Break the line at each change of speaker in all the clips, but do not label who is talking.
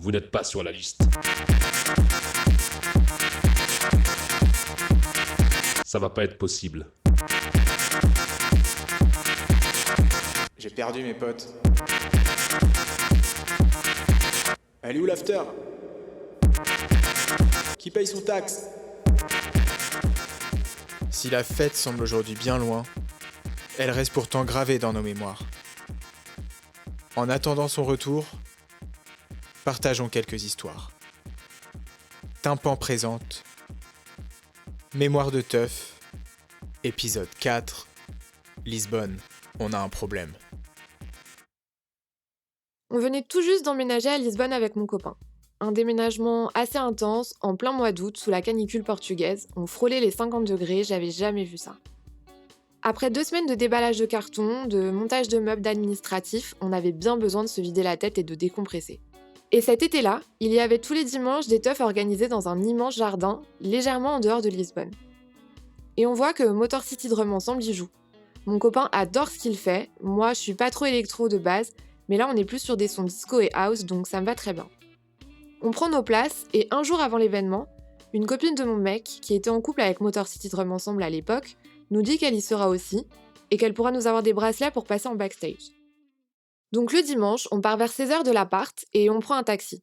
Vous n'êtes pas sur la liste. Ça va pas être possible.
J'ai perdu mes potes. Elle est où l'after? Qui paye son taxe?
Si la fête semble aujourd'hui bien loin, elle reste pourtant gravée dans nos mémoires. En attendant son retour, partageons quelques histoires. Tympan présente Mémoire de teuf, épisode 4, Lisbonne, on a un problème.
On venait tout juste d'emménager à Lisbonne avec mon copain. Un déménagement assez intense, en plein mois d'août, sous la canicule portugaise. On frôlait les 50 degrés, j'avais jamais vu ça. Après 2 semaines de déballage de carton, de montage de meubles administratifs, on avait bien besoin de se vider la tête et de décompresser. Et cet été-là, il y avait tous les dimanches des teufs organisés dans un immense jardin, légèrement en dehors de Lisbonne. Et on voit que Motor City Drum Ensemble y joue. Mon copain adore ce qu'il fait, moi je suis pas trop électro de base, mais là on est plus sur des sons disco et house, donc ça me va très bien. On prend nos places, et un jour avant l'événement, une copine de mon mec, qui était en couple avec Motor City Drum Ensemble à l'époque, nous dit qu'elle y sera aussi, et qu'elle pourra nous avoir des bracelets pour passer en backstage. Donc le dimanche, on part vers 16h de l'appart, et on prend un taxi.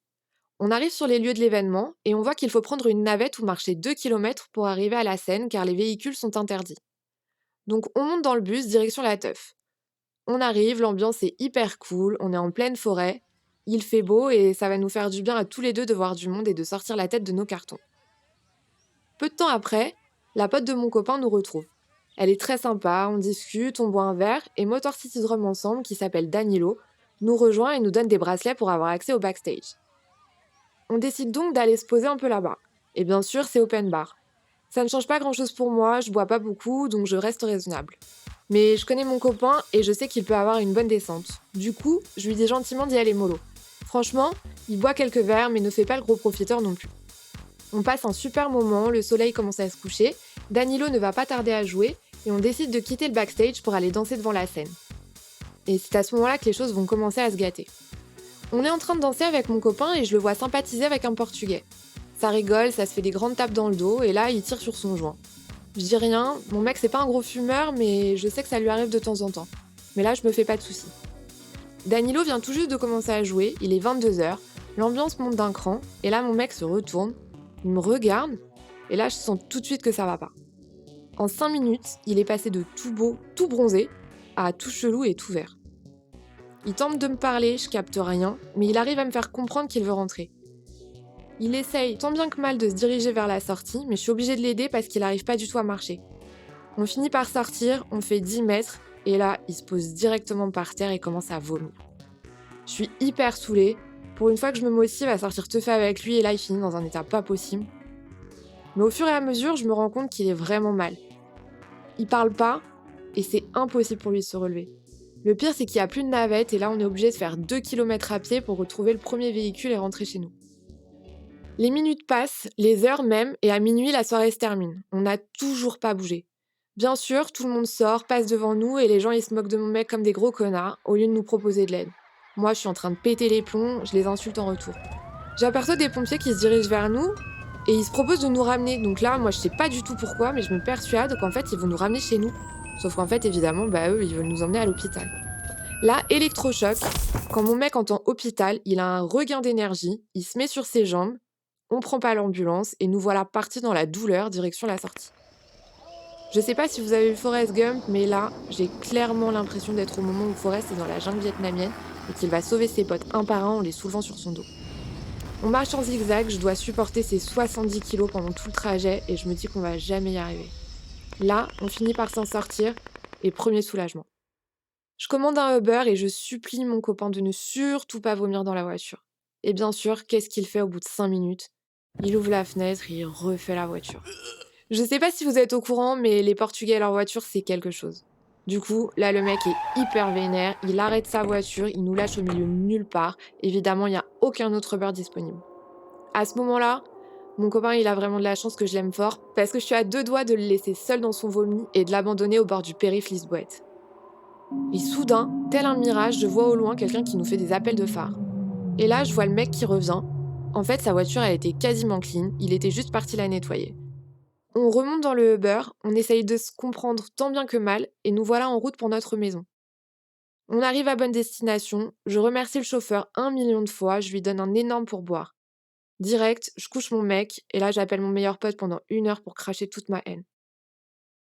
On arrive sur les lieux de l'événement, et on voit qu'il faut prendre une navette ou marcher 2 km pour arriver à la scène, car les véhicules sont interdits. Donc on monte dans le bus, direction la teuf. On arrive, l'ambiance est hyper cool, on est en pleine forêt, il fait beau et ça va nous faire du bien à tous les deux de voir du monde et de sortir la tête de nos cartons. Peu de temps après, la pote de mon copain nous retrouve. Elle est très sympa, on discute, on boit un verre et Motor City Drum Ensemble, qui s'appelle Danilo, nous rejoint et nous donne des bracelets pour avoir accès au backstage. On décide donc d'aller se poser un peu là-bas. Et bien sûr, c'est open bar. Ça ne change pas grand-chose pour moi, je bois pas beaucoup, donc je reste raisonnable. Mais je connais mon copain et je sais qu'il peut avoir une bonne descente. Du coup, je lui dis gentiment d'y aller mollo. Franchement, il boit quelques verres mais ne fait pas le gros profiteur non plus. On passe un super moment, le soleil commence à se coucher, Danilo ne va pas tarder à jouer et on décide de quitter le backstage pour aller danser devant la scène. Et c'est à ce moment-là que les choses vont commencer à se gâter. On est en train de danser avec mon copain et je le vois sympathiser avec un Portugais. Ça rigole, ça se fait des grandes tapes dans le dos et là il tire sur son joint. Je dis rien, mon mec c'est pas un gros fumeur mais je sais que ça lui arrive de temps en temps. Mais là je me fais pas de soucis. Danilo vient tout juste de commencer à jouer, il est 22h, l'ambiance monte d'un cran et là mon mec se retourne, il me regarde et là je sens tout de suite que ça va pas. En 5 minutes, il est passé de tout beau, tout bronzé à tout chelou et tout vert. Il tente de me parler, je capte rien, mais il arrive à me faire comprendre qu'il veut rentrer. Il essaye tant bien que mal de se diriger vers la sortie, mais je suis obligée de l'aider parce qu'il n'arrive pas du tout à marcher. On finit par sortir, on fait 10 mètres, et là, il se pose directement par terre et commence à vomir. Je suis hyper saoulée. Pour une fois que je me motive à sortir teuffer avec lui, et là, il finit dans un état pas possible. Mais au fur et à mesure, je me rends compte qu'il est vraiment mal. Il parle pas, et c'est impossible pour lui de se relever. Le pire, c'est qu'il n'y a plus de navette, et là, on est obligé de faire 2 km à pied pour retrouver le premier véhicule et rentrer chez nous. Les minutes passent, les heures même, et à minuit, la soirée se termine. On n'a toujours pas bougé. Bien sûr, tout le monde sort, passe devant nous, et les gens ils se moquent de mon mec comme des gros connards, au lieu de nous proposer de l'aide. Moi, je suis en train de péter les plombs, je les insulte en retour. J'aperçois des pompiers qui se dirigent vers nous, et ils se proposent de nous ramener. Donc là, moi, je sais pas du tout pourquoi, mais je me persuade qu'en fait, ils vont nous ramener chez nous. Sauf qu'en fait, évidemment, eux, ils veulent nous emmener à l'hôpital. Là, électrochoc, quand mon mec entend hôpital, il a un regain d'énergie, il se met sur ses jambes, on prend pas l'ambulance et nous voilà partis dans la douleur direction la sortie. Je sais pas si vous avez vu Forrest Gump, mais là, j'ai clairement l'impression d'être au moment où Forrest est dans la jungle vietnamienne et qu'il va sauver ses potes un par un en les soulevant sur son dos. On marche en zigzag, je dois supporter ces 70 kilos pendant tout le trajet et je me dis qu'on va jamais y arriver. Là, on finit par s'en sortir et premier soulagement. Je commande un Uber et je supplie mon copain de ne surtout pas vomir dans la voiture. Et bien sûr, qu'est-ce qu'il fait au bout de 5 minutes ? Il ouvre la fenêtre et il refait la voiture. Je sais pas si vous êtes au courant, mais les Portugais et leur voiture, c'est quelque chose. Du coup, là, le mec est hyper vénère, il arrête sa voiture, il nous lâche au milieu de nulle part. Évidemment, il n'y a aucun autre Uber disponible. À ce moment-là, Mon copain, il a vraiment de la chance que je l'aime fort, parce que je suis à 2 doigts de le laisser seul dans son vomi et de l'abandonner au bord du périph' Lisboète. Et soudain, tel un mirage, je vois au loin quelqu'un qui nous fait des appels de phare. Et là, je vois le mec qui revient. En fait, sa voiture, elle était quasiment clean, il était juste parti la nettoyer. On remonte dans le Uber, on essaye de se comprendre tant bien que mal, et nous voilà en route pour notre maison. On arrive à bonne destination, je remercie le chauffeur 1 million de fois, je lui donne un énorme pourboire. Direct, je couche mon mec, et là j'appelle mon meilleur pote pendant 1 heure pour cracher toute ma haine.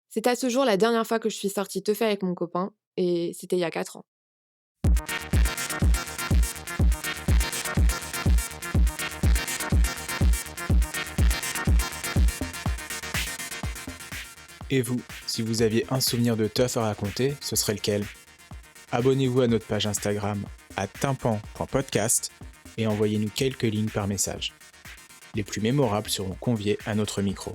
C'est à ce jour la dernière fois que je suis sortie teuffer avec mon copain, et c'était il y a 4 ans.
Et vous, si vous aviez un souvenir de teuf à raconter, ce serait lequel ? Abonnez-vous à notre page Instagram @tympan.podcast et envoyez-nous quelques lignes par message. Les plus mémorables seront conviés à notre micro.